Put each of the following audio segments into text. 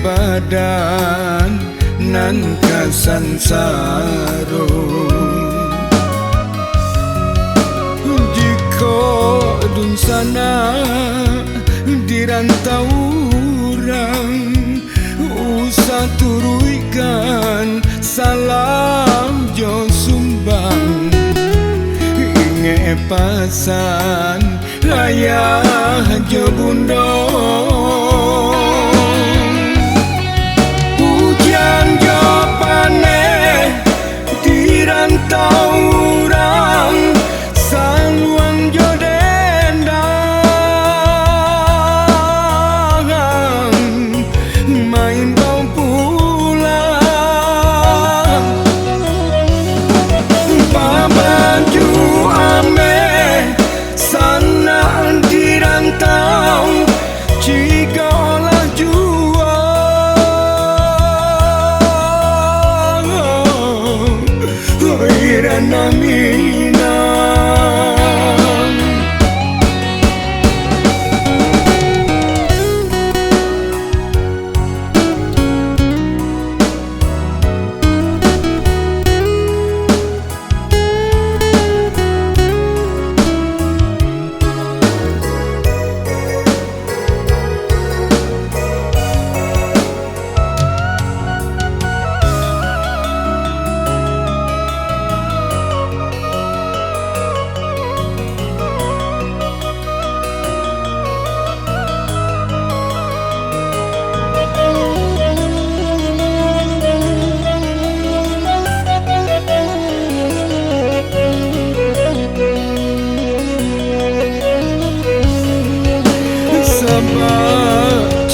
badan nan kasansaro jika dun sana dirantau orang usah turuikan salam jo sumbang inge pasan ayah jo bundo hujan jo paneh dirantau orang saluang jo dendang main bau pulang pabaju ame sana dirantau jika olah jual irana minang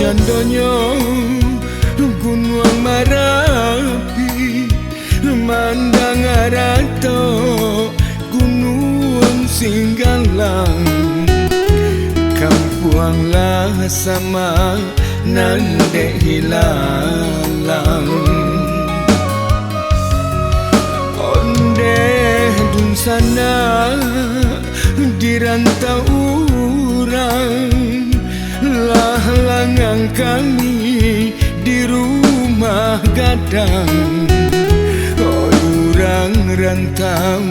candonyo gunung Marapi mandang arato gunung Singgalang kampuanglah sama nande hilalang onde dun sana dirantau orang lah langang kami di rumah gadang orang rantau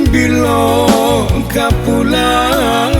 bila kapulang